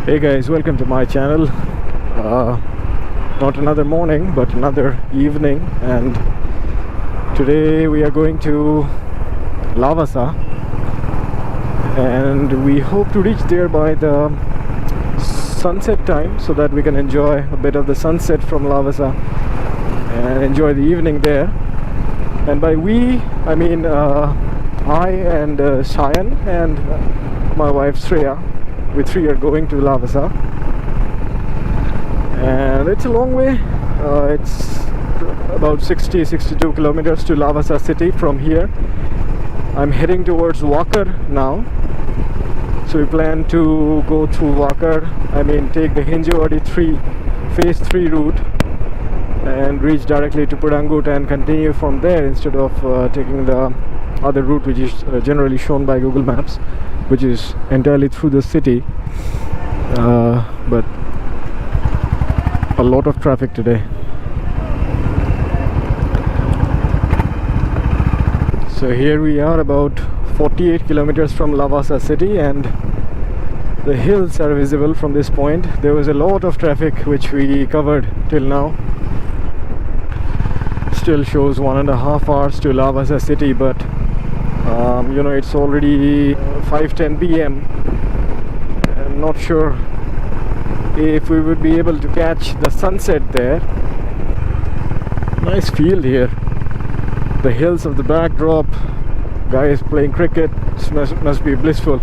Hey guys, welcome to my channel. Not another morning but another evening, and today we are going to Lavasa and we hope to reach there by the sunset time so that we can enjoy a bit of the sunset from Lavasa and enjoy the evening there. And by we I mean I and Cheyenne and my wife Shreya. We three are going to Lavasa, and it's a long way. It's about 60-62 kilometers to Lavasa city from here. I'm heading towards Walker now, so we plan to go through Walker, take the Hinjawadi phase 3 route and reach directly to Pudangut and continue from there instead of taking the other route which is generally shown by Google Maps, which is entirely through the city, but a lot of traffic today. So here we are about 48 kilometers from Lavasa city, and the hills are visible from this point. There was a lot of traffic which we covered till now. Still shows 1.5 hours to Lavasa city, but it's already 5:10 p.m. I'm not sure if we would be able to catch the sunset there. Nice field here. The hills of the backdrop, guys playing cricket. Must be blissful.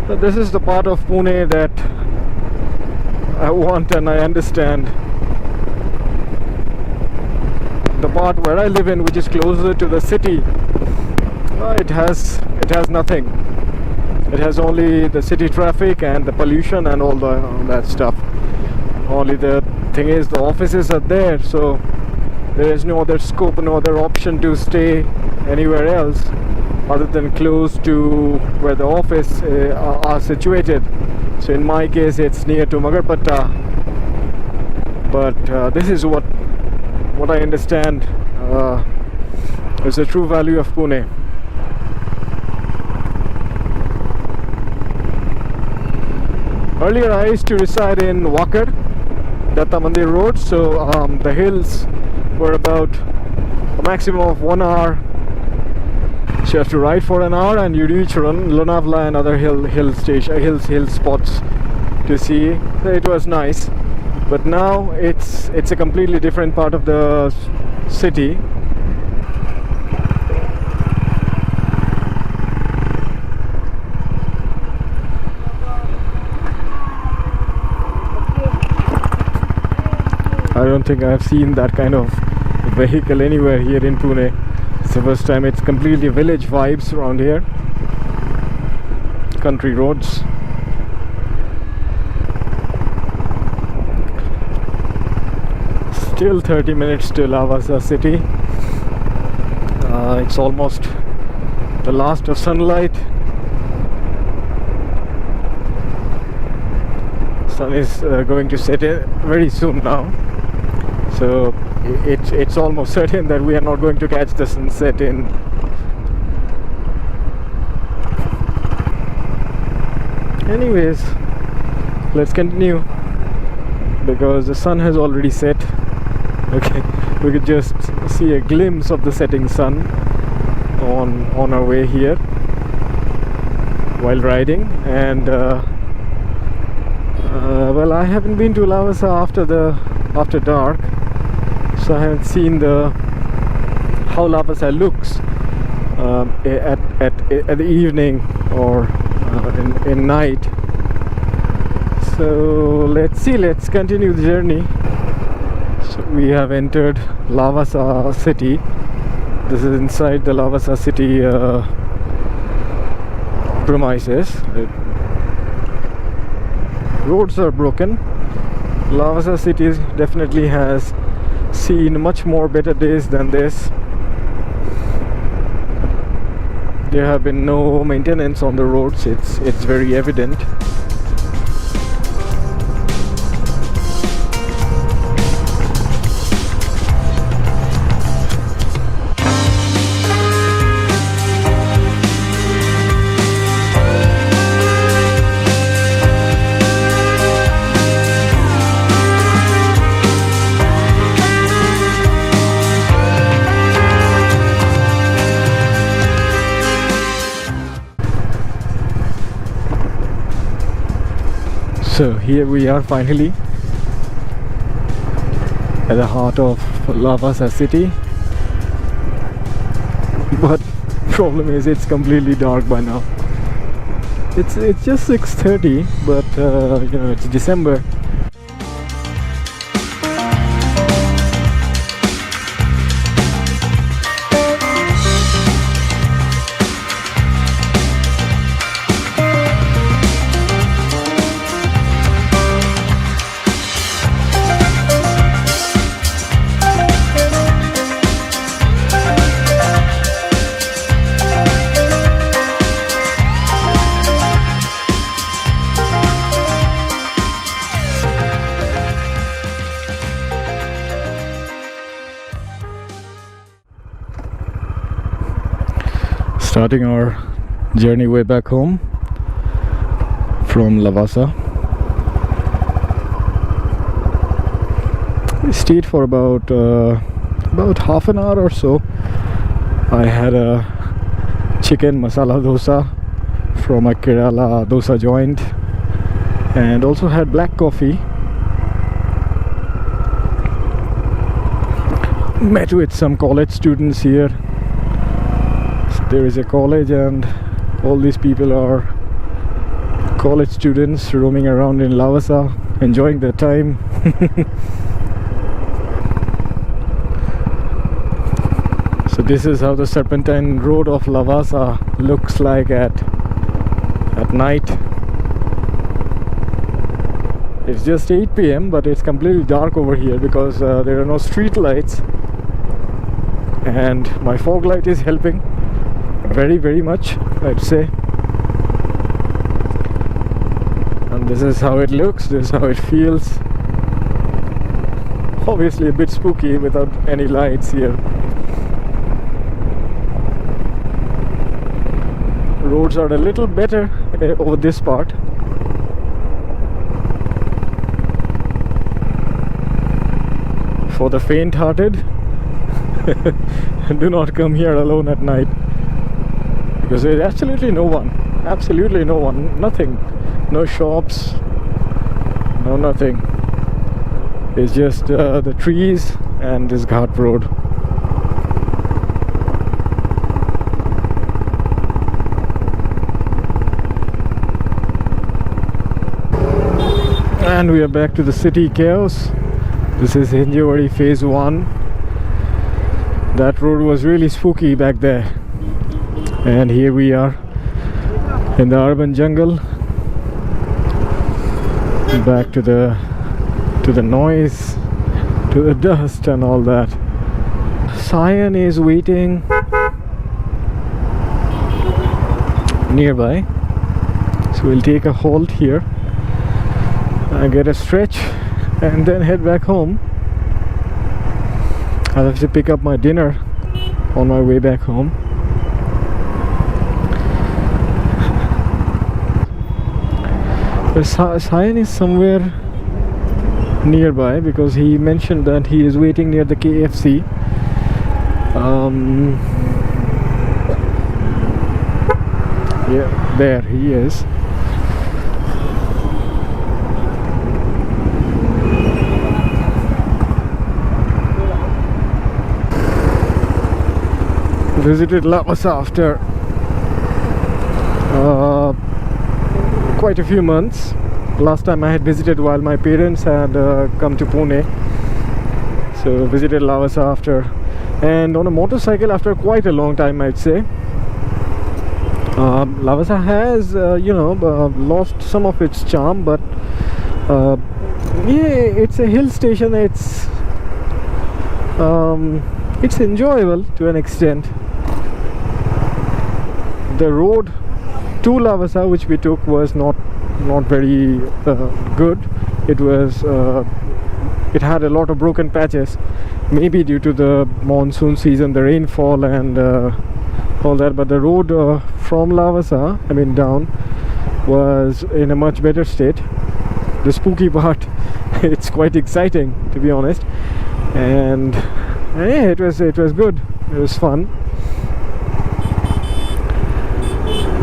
So this is the part of Pune that I want and I understand. The part where I live in, which is closer to the city, it has nothing. It has only the city traffic and the pollution and all that stuff. Only the thing is, the offices are there, so there is no other scope, no other option to stay anywhere else other than close to where the office are situated. So in my case it's near to Magarpatta, but this is what I understand is the true value of Pune. Earlier I used to reside in Walker, Datta Mandir Road, so the hills were about a maximum of 1 hour. So you have to ride for an hour and you reach Lonavala and other hill spots to see. It was nice, but now it's a completely different part of the city. I don't think I've seen that kind of vehicle anywhere here in Pune. It's the first time. It's completely village vibes around here. Country roads. Still 30 minutes to Lavasa city. It's almost the last of sunlight. Sun is going to set very soon now. So it's almost certain that we are not going to catch the sunset in. Anyways, let's continue because the sun has already set. Okay, we could just see a glimpse of the setting sun on our way here while riding. And well, I haven't been to Lavasa after dark, so I haven't seen how Lavasa looks at the evening or in night. So let's continue the journey. So we have entered Lavasa city. This is inside the Lavasa city premises. Roads are broken. Lavasa city definitely has seen much more better days than this. There have been no maintenance on the roads. It's very evident. So here we are finally at the heart of Lavasa city, but problem is it's completely dark by now. It's just 6:30, but you know, it's December. Starting our journey way back home from Lavasa. We stayed for about half an hour or so. I had a chicken masala dosa from a Kerala dosa joint, and also had black coffee. Met with some college students here. There is a college and all these people are college students roaming around in Lavasa, enjoying their time. So this is how the serpentine road of Lavasa looks like at night. It's just 8 p.m. but it's completely dark over here because there are no street lights, and my fog light is helping very much, I'd say. And this is how it looks, this is how it feels. Obviously a bit spooky without any lights here. Roads are a little better over this part. For the faint-hearted, do not come here alone at night, because there's absolutely no one, nothing, no shops, no nothing. It's just the trees and this Ghat road. And we are back to the city chaos. This is Hinjawadi phase 1. That road was really spooky back there. And here we are in the urban jungle, back to the noise, to the dust and all that. Cyan is waiting nearby, so we'll take a halt here and get a stretch and then head back home. I'll have to pick up my dinner on my way back home. Cyan is somewhere nearby because he mentioned that he is waiting near the KFC. Yeah, there he is. Visited Lavasa after quite a few months. Last time I had visited while my parents had come to Pune, so visited Lavasa after, and on a motorcycle after quite a long time, I'd say. Lavasa has lost some of its charm, but yeah, it's a hill station. It's enjoyable to an extent. The road to Lavasa which we took was not very good. It had a lot of broken patches, maybe due to the monsoon season, the rainfall and all that, but the road from Lavasa, I mean down, was in a much better state. The spooky part, it's quite exciting to be honest, and yeah, it was good, it was fun.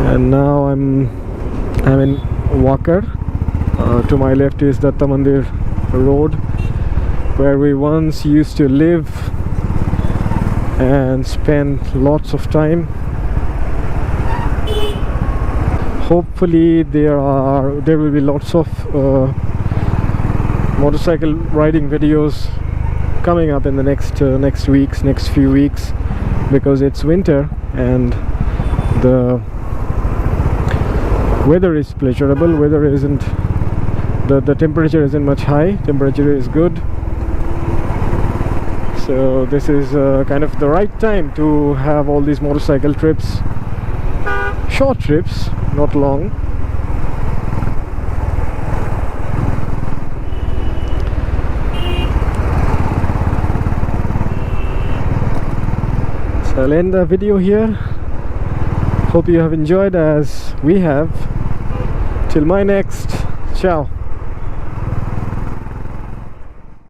And now I'm in Walker, To my left is the Tamandir road, where we once used to live and spend lots of time. Hopefully there will be lots of motorcycle riding videos coming up in the next few weeks, because it's winter and the weather is pleasurable. Weather isn't, the temperature isn't much high, temperature is good. So this is kind of the right time to have all these motorcycle trips, short trips, not long. So I'll end the video here. Hope you have enjoyed as we have. Till my next, ciao.